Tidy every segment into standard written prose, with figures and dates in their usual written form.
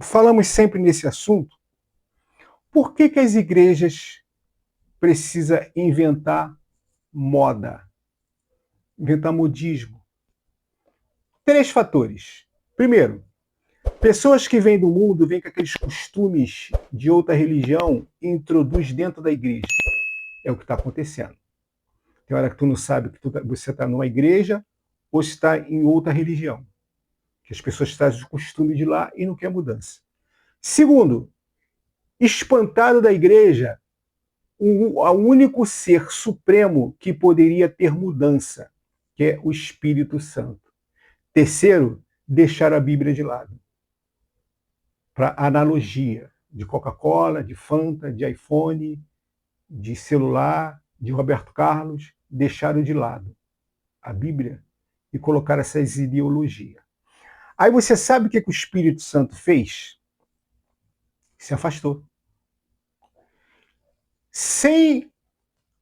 falamos sempre nesse assunto. Por que as igrejas precisam inventar moda, inventar modismo? 3 fatores. Primeiro, pessoas que vêm do mundo, vêm com aqueles costumes de outra religião e introduz dentro da igreja. É o que está acontecendo. Tem hora que tu não sabe que você está numa igreja ou está em outra religião. Que as pessoas trazem o costume de lá e não quer mudança. Segundo, espantado da igreja o único ser supremo que poderia ter mudança, que é o Espírito Santo. Terceiro, deixar a Bíblia de lado. Para analogia de Coca-Cola, de Fanta, de iPhone, de celular, de Roberto Carlos, deixaram de lado a Bíblia e colocaram essas ideologias. Aí você sabe o que o Espírito Santo fez? Se afastou. Sem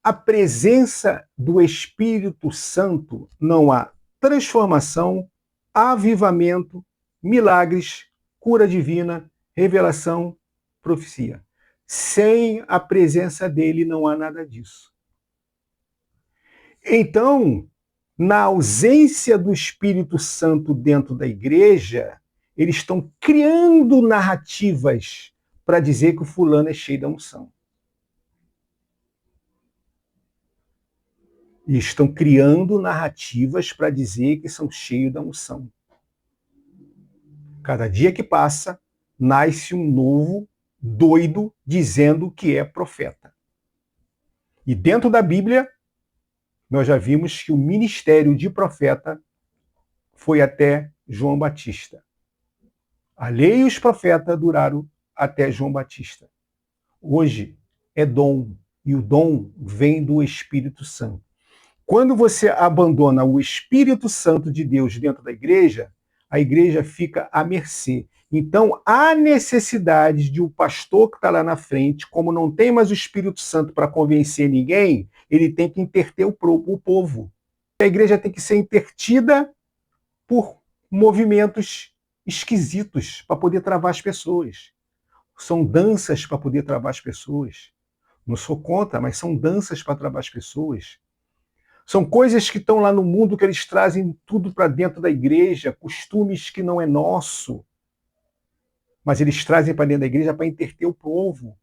a presença do Espírito Santo, não há transformação, avivamento, milagres, cura divina, revelação, profecia. Sem a presença dele não há nada disso. Então, na ausência do Espírito Santo dentro da igreja, eles estão criando narrativas para dizer que o fulano é cheio da unção. E estão criando narrativas para dizer que são cheios da unção. Cada dia que passa, nasce um novo doido dizendo que é profeta. E dentro da Bíblia, nós já vimos que o ministério de profeta foi até João Batista. A lei e os profetas duraram até João Batista. Hoje é dom, e o dom vem do Espírito Santo. Quando você abandona o Espírito Santo de Deus dentro da igreja, a igreja fica à mercê. Então, há necessidade de um pastor que está lá na frente, como não tem mais o Espírito Santo para convencer ninguém, ele tem que interter o povo. A igreja tem que ser intertida por movimentos esquisitos para poder travar as pessoas. São danças para poder travar as pessoas. Não sou contra, mas são danças para travar as pessoas. São coisas que estão lá no mundo que eles trazem tudo para dentro da igreja, costumes que não é nosso. Mas eles trazem para dentro da igreja para interter o povo.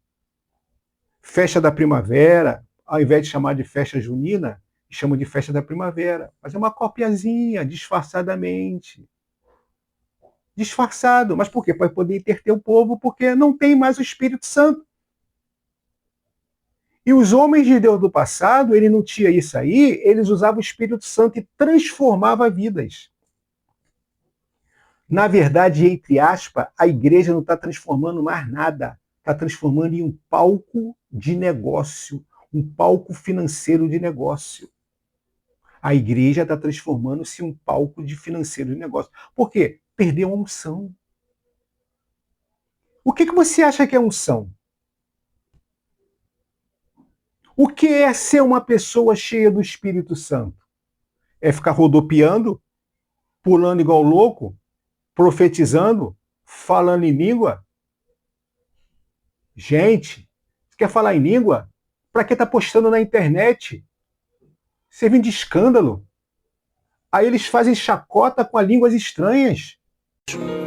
Festa da primavera, ao invés de chamar de festa junina, chamam de festa da primavera. Mas é uma copiazinha, disfarçadamente. Disfarçado. Mas por quê? Para poder interter o povo, porque não tem mais o Espírito Santo. E os homens de Deus do passado, ele não tinha isso aí, eles usavam o Espírito Santo e transformavam vidas. Na verdade, entre aspas, a igreja não está transformando mais nada. Está transformando em um palco de negócio, um palco financeiro de negócio. A igreja está transformando-se em um palco de financeiro de negócio. Por quê? Perdeu a unção. O que você acha que é unção? O que é ser uma pessoa cheia do Espírito Santo? É ficar rodopiando, pulando igual louco, profetizando, falando em língua? Gente, você quer falar em língua? Para que tá postando na internet? Servindo de escândalo. Aí eles fazem chacota com as línguas estranhas.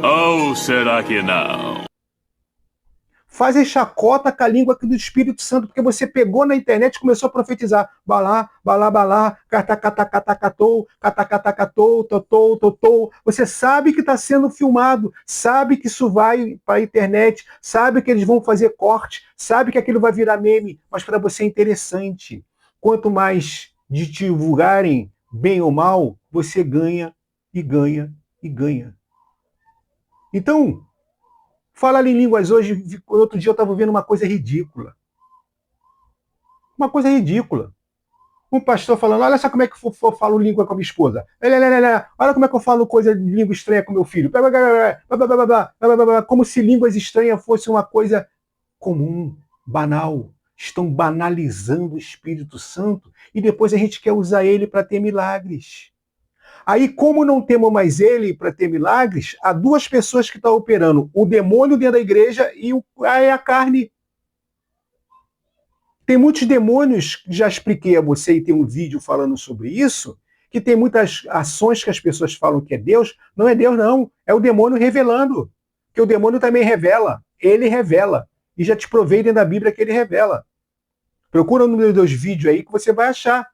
Ou será que não? Fazem chacota com a língua do Espírito Santo, porque você pegou na internet e começou a profetizar. Balá, balá, balá, catacatacatou, catacatacatou, totou, totou. Você sabe que está sendo filmado, sabe que isso vai para a internet, sabe que eles vão fazer corte, sabe que aquilo vai virar meme, mas para você é interessante. Quanto mais de divulgarem, bem ou mal, você ganha e ganha e ganha. Então, falar em línguas hoje, outro dia eu estava vendo uma coisa ridícula. Uma coisa ridícula. Um pastor falando, olha só como é que eu falo língua com a minha esposa. Olha como é que eu falo coisa de língua estranha com meu filho. Como se línguas estranhas fosse uma coisa comum, banal. Estão banalizando o Espírito Santo e depois a gente quer usar ele para ter milagres. Aí, como não temos mais ele para ter milagres, há duas pessoas que estão operando: o demônio dentro da igreja e a carne. Tem muitos demônios, já expliquei a você e tem um vídeo falando sobre isso, que tem muitas ações que as pessoas falam que é Deus. Não é Deus, não. É o demônio revelando. Porque o demônio também revela. Ele revela. E já te provei dentro da Bíblia que ele revela. Procura no número dos vídeos aí que você vai achar.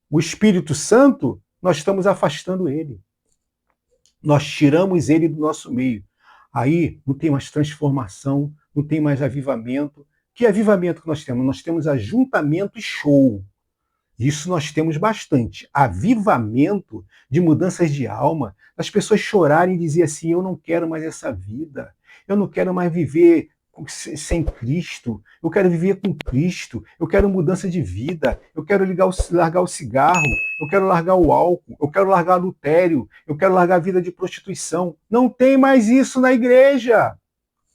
O Espírito Santo, nós estamos afastando ele. Nós tiramos ele do nosso meio. Aí não tem mais transformação, não tem mais avivamento. Que avivamento que nós temos? Nós temos ajuntamento e show. Isso nós temos bastante. Avivamento de mudanças de alma, as pessoas chorarem e dizer assim: eu não quero mais essa vida, eu não quero mais viver sem Cristo, eu quero viver com Cristo, eu quero mudança de vida, eu quero largar o cigarro, eu quero largar o álcool, eu quero largar o adultério, eu quero largar a vida de prostituição. Não tem mais isso na igreja,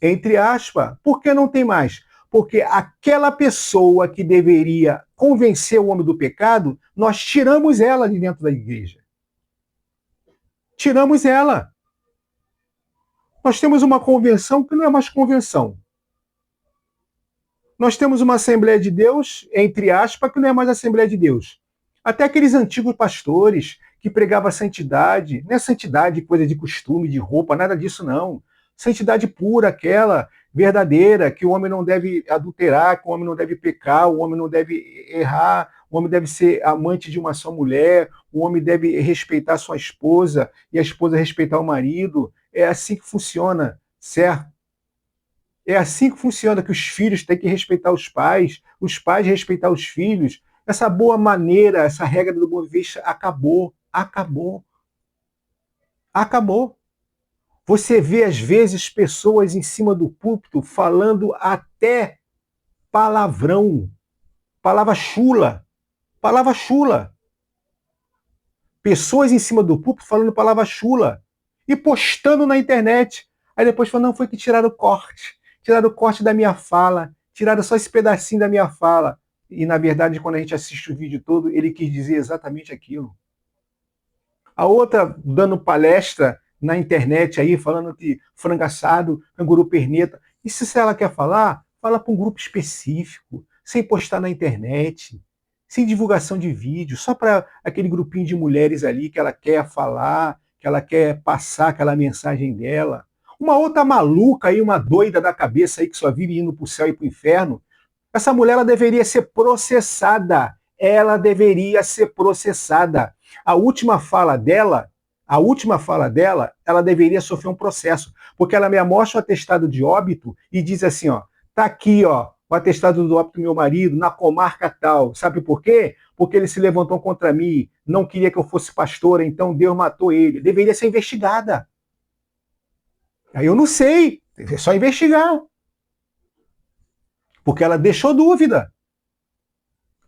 entre aspas. Por que não tem mais? Porque aquela pessoa que deveria convencer o homem do pecado, nós tiramos ela de dentro da igreja. Tiramos ela. Nós temos uma convenção que não é mais convenção. Nós temos uma Assembleia de Deus, entre aspas, que não é mais Assembleia de Deus. Até aqueles antigos pastores que pregavam santidade, não é santidade, coisa de costume, de roupa, nada disso não. Santidade pura, aquela verdadeira, que o homem não deve adulterar, que o homem não deve pecar, o homem não deve errar, o homem deve ser amante de uma só mulher, o homem deve respeitar sua esposa e a esposa respeitar o marido. É assim que funciona, certo? É assim que funciona, que os filhos têm que respeitar os pais respeitar os filhos. Essa boa maneira, essa regra do bom viver acabou. Você vê, às vezes, pessoas em cima do púlpito falando até palavrão, palavra chula. Pessoas em cima do púlpito falando palavra chula e postando na internet. Aí depois falam: não, foi que tiraram o corte. Tiraram o corte da minha fala, tiraram só esse pedacinho da minha fala. E, na verdade, quando a gente assiste o vídeo todo, ele quis dizer exatamente aquilo. A outra dando palestra na internet aí, falando que frango assado, canguru perneta. E se ela quer falar, fala para um grupo específico, sem postar na internet, sem divulgação de vídeo, só para aquele grupinho de mulheres ali que ela quer falar, que ela quer passar aquela mensagem dela. Uma outra maluca aí, uma doida da cabeça aí que só vive indo para o céu e para o inferno, essa mulher ela deveria ser processada. Ela deveria ser processada. A última fala dela, ela deveria sofrer um processo, porque ela me mostra o atestado de óbito e diz assim, ó, tá aqui, ó, o atestado do óbito do meu marido na comarca tal. Sabe por quê? Porque ele se levantou contra mim, não queria que eu fosse pastora, então Deus matou ele. Deveria ser investigada. Aí eu não sei, é só investigar. Porque ela deixou dúvida.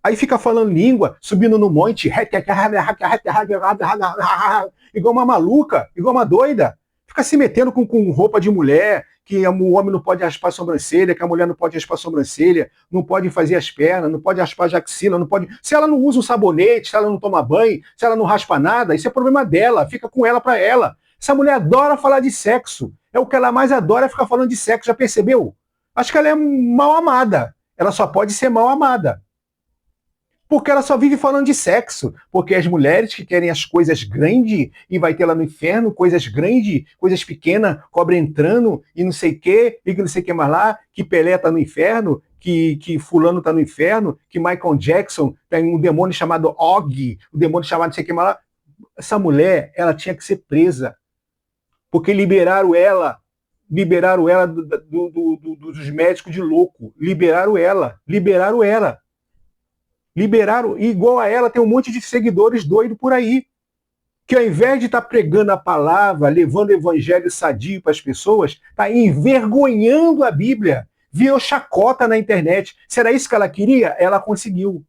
Aí fica falando língua, subindo no monte, igual uma maluca, igual uma doida. Fica se metendo com roupa de mulher, que o homem não pode raspar a sobrancelha, que a mulher não pode raspar a sobrancelha, não pode fazer as pernas, não pode raspar a axila, não pode... Se ela não usa um sabonete, se ela não toma banho, se ela não raspa nada, isso é problema dela, fica com ela para ela. Essa mulher adora falar de sexo. É o que ela mais adora, é ficar falando de sexo, já percebeu? Acho que ela é mal amada. Ela só pode ser mal amada. Porque ela só vive falando de sexo. Porque as mulheres que querem as coisas grandes e vai ter lá no inferno coisas grandes, coisas pequenas, cobra entrando e não sei o quê, e que não sei o que mais lá, que Pelé tá no inferno, que fulano tá no inferno, que Michael Jackson tem um demônio chamado Og, um demônio chamado não sei o que mais lá. Essa mulher, ela tinha que ser presa. Porque liberaram ela dos médicos de louco. Liberaram ela. Liberaram, e igual a ela, tem um monte de seguidores doidos por aí. Que ao invés de estar pregando a palavra, levando o evangelho sadio para as pessoas, está envergonhando a Bíblia. Virou chacota na internet. Se era isso que ela queria, ela conseguiu.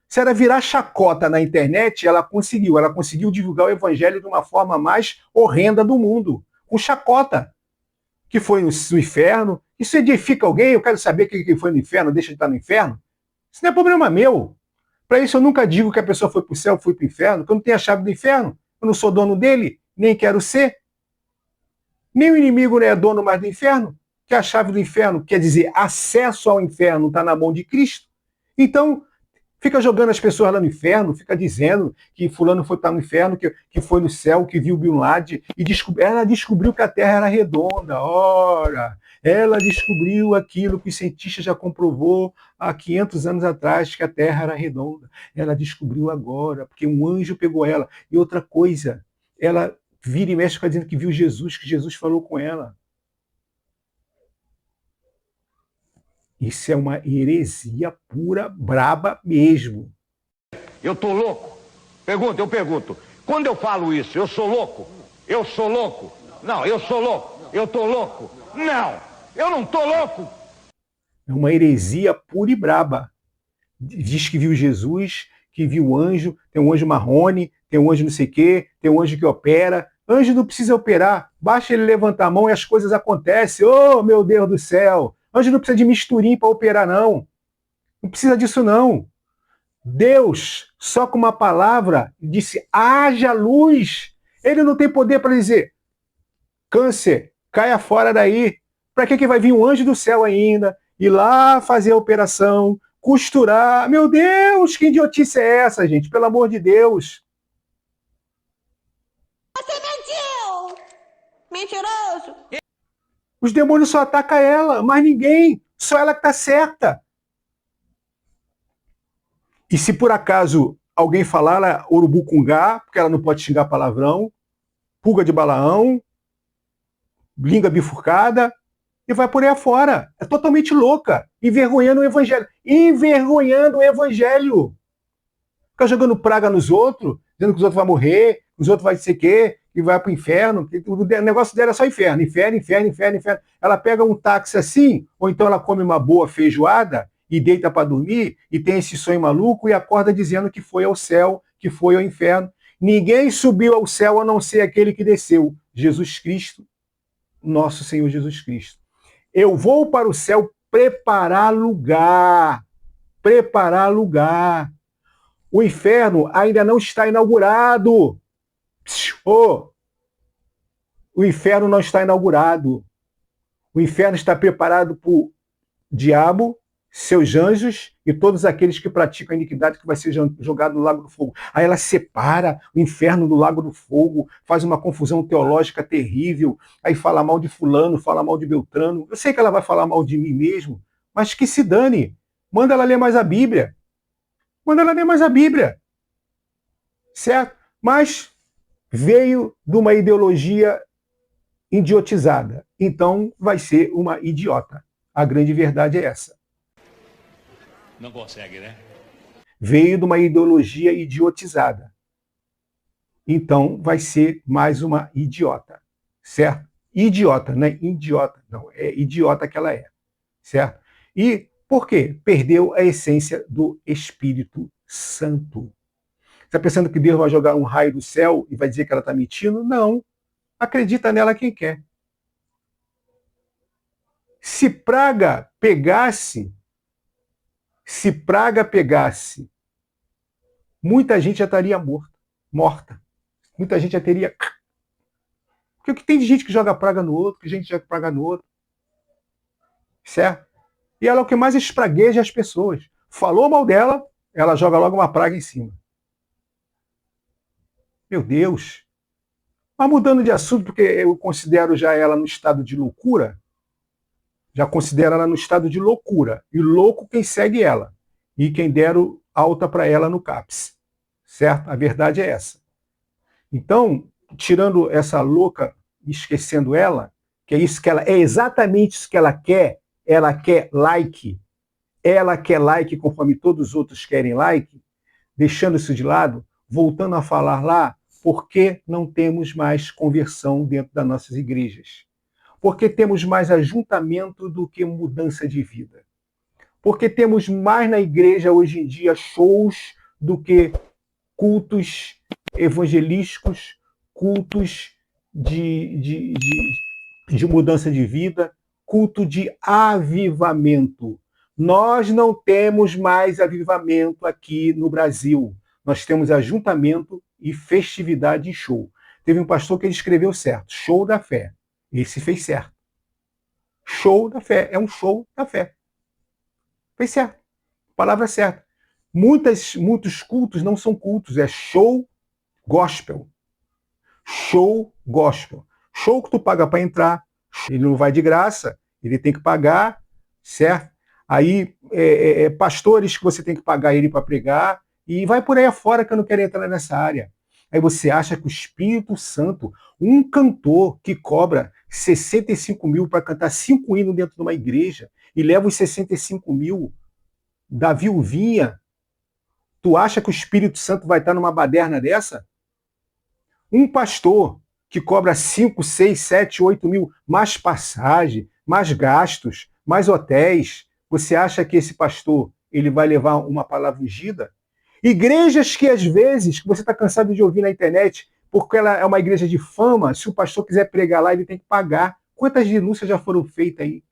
Se era virar chacota na internet, ela conseguiu. Ela conseguiu divulgar o evangelho de uma forma mais horrenda do mundo. Com chacota. Que foi no inferno. Isso edifica alguém? Eu quero saber quem foi no inferno, deixa de estar no inferno. Isso não é problema meu. Para isso eu nunca digo que a pessoa foi para o céu, foi para o inferno, porque eu não tenho a chave do inferno. Eu não sou dono dele, nem quero ser. Nem o inimigo não é dono mais do inferno, que a chave do inferno, quer dizer, acesso ao inferno está na mão de Cristo. Então, fica jogando as pessoas lá no inferno, fica dizendo que fulano foi para no inferno, que foi no céu, que viu Bin Laden, e ela descobriu que a Terra era redonda. Ora, ela descobriu aquilo que o cientista já comprovou há 500 anos atrás, que a Terra era redonda. Ela descobriu agora, porque um anjo pegou ela. E outra coisa, ela vira e mexe fica dizendo que viu Jesus, que Jesus falou com ela. Isso é uma heresia pura, braba mesmo. Eu tô louco? Eu pergunto. Quando eu falo isso, eu sou louco? Eu sou louco? Não, eu sou louco. Eu tô louco? Não, eu não tô louco. É uma heresia pura e braba. Diz que viu Jesus, que viu o anjo, tem um anjo marrone, tem um anjo não sei o quê, tem um anjo que opera. Anjo não precisa operar, basta ele levantar a mão e as coisas acontecem. Oh, meu Deus do céu! Anjo não precisa de misturim para operar, não. Não precisa disso, não. Deus, só com uma palavra, disse, haja luz. Ele não tem poder para dizer, câncer, caia fora daí. Para que vai vir um anjo do céu ainda, ir lá fazer a operação, costurar? Meu Deus, que idiotice é essa, gente? Pelo amor de Deus. Você mentiu! Mentiroso! Os demônios só atacam ela, mas ninguém. Só ela que está certa. E se por acaso alguém falar ela urubucungá, porque ela não pode xingar palavrão, pulga de Balaão, língua bifurcada, e vai por aí afora. É totalmente louca, envergonhando o evangelho. Envergonhando o evangelho. Fica jogando praga nos outros, dizendo que os outros vão morrer, os outros vão ser quê, que vai para o inferno. O negócio dela é só inferno, inferno, inferno, inferno, inferno. Ela pega um táxi assim, ou então ela come uma boa feijoada e deita para dormir e tem esse sonho maluco e acorda dizendo que foi ao céu, que foi ao inferno. Ninguém subiu ao céu a não ser aquele que desceu, Jesus Cristo, nosso Senhor Jesus Cristo. Eu vou para o céu preparar lugar. Preparar lugar. O inferno ainda não está inaugurado. Oh, o inferno não está inaugurado. O inferno está preparado por diabo, seus anjos e todos aqueles que praticam a iniquidade que vai ser jogado no lago do fogo. Aí ela separa o inferno do lago do fogo, faz uma confusão teológica terrível, aí fala mal de fulano, fala mal de Beltrano. Eu sei que ela vai falar mal de mim mesmo, mas que se dane. Manda ela ler mais a Bíblia. Manda ela ler mais a Bíblia. Certo? Mas veio de uma ideologia idiotizada. Então vai ser uma idiota. A grande verdade é essa. Não consegue, né? Veio de uma ideologia idiotizada. Então vai ser mais uma idiota. Certo? Idiota, não é idiota. Não, é idiota que ela é. Certo? E por quê? Perdeu a essência do Espírito Santo. Está pensando que Deus vai jogar um raio do céu e vai dizer que ela está mentindo? Não. Acredita nela quem quer. Se praga pegasse, muita gente já estaria morta. Muita gente já teria... Porque o que tem de gente que joga praga no outro, que gente joga praga no outro. Certo? E ela é o que mais espragueja as pessoas. Falou mal dela, ela joga logo uma praga em cima. Meu Deus. Mas mudando de assunto, porque eu considero já ela no estado de loucura, já considero ela no estado de loucura. E louco quem segue ela. E quem deram alta para ela no CAPS. Certo? A verdade é essa. Então, tirando essa louca e esquecendo ela, que é isso que ela é exatamente isso que ela quer like. Ela quer like conforme todos os outros querem like, deixando isso de lado, voltando a falar lá, por que não temos mais conversão dentro das nossas igrejas? Porque temos mais ajuntamento do que mudança de vida. Porque temos mais na igreja hoje em dia shows do que cultos evangelísticos, cultos de mudança de vida, culto de avivamento. Nós não temos mais avivamento aqui no Brasil. Nós temos ajuntamento e festividade e show. Teve um pastor que ele escreveu certo, show da fé. Esse fez certo. Show da fé, é um show da fé. Fez certo, palavra certa. Muitos cultos não são cultos, é show gospel. Show gospel. Show que tu paga para entrar, ele não vai de graça, ele tem que pagar, certo? Aí, pastores que você tem que pagar ele para pregar, e vai por aí afora que eu não quero entrar nessa área. Aí você acha que o Espírito Santo, um cantor que cobra 65 mil para cantar 5 hinos dentro de uma igreja, e leva os 65 mil da viuvinha, tu acha que o Espírito Santo vai estar numa baderna dessa? Um pastor que cobra 5, 6, 7, 8 mil, mais passagem, mais gastos, mais hotéis, você acha que esse pastor ele vai levar uma palavra ungida? Igrejas que às vezes, que você está cansado de ouvir na internet, porque ela é uma igreja de fama, se o pastor quiser pregar lá, ele tem que pagar. Quantas denúncias já foram feitas aí?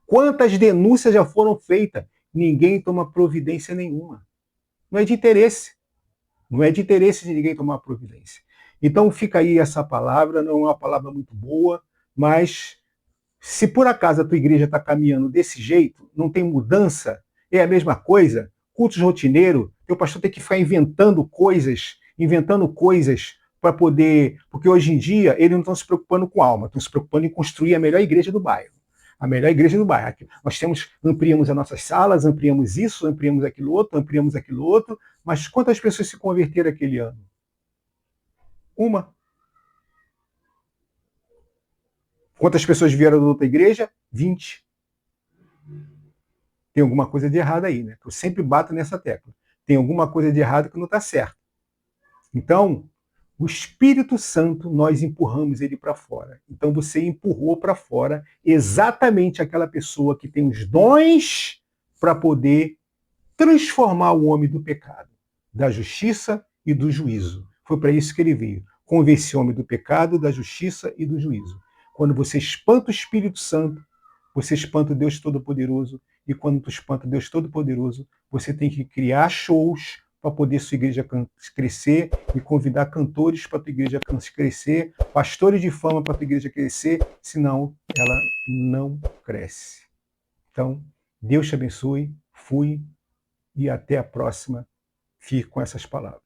Quantas denúncias já foram feitas? Ninguém toma providência nenhuma. Não é de interesse. Não é de interesse de ninguém tomar providência. Então fica aí essa palavra, não é uma palavra muito boa, mas se por acaso a tua igreja está caminhando desse jeito, não tem mudança, é a mesma coisa, cultos rotineiro, teu pastor tem que ficar inventando coisas para poder... Porque hoje em dia eles não estão se preocupando com alma, estão se preocupando em construir a melhor igreja do bairro. A melhor igreja do bairro. Nós ampliamos as nossas salas, ampliamos isso, ampliamos aquilo outro, mas quantas pessoas se converteram aquele ano? Uma. Quantas pessoas vieram da outra igreja? 20. Tem alguma coisa de errado aí, né? Eu sempre bato nessa tecla. Tem alguma coisa de errado que não está certo. Então, o Espírito Santo, nós empurramos ele para fora. Então você empurrou para fora exatamente aquela pessoa que tem os dons para poder transformar o homem do pecado, da justiça e do juízo. Foi para isso que ele veio. Convencer o homem do pecado, da justiça e do juízo. Quando você espanta o Espírito Santo, você espanta o Deus Todo-Poderoso. E quando tu espanta o Deus Todo-Poderoso, você tem que criar shows para poder sua igreja crescer e convidar cantores para tua igreja crescer, pastores de fama para tua igreja crescer, senão ela não cresce. Então, Deus te abençoe, fui e até a próxima. Fique com essas palavras.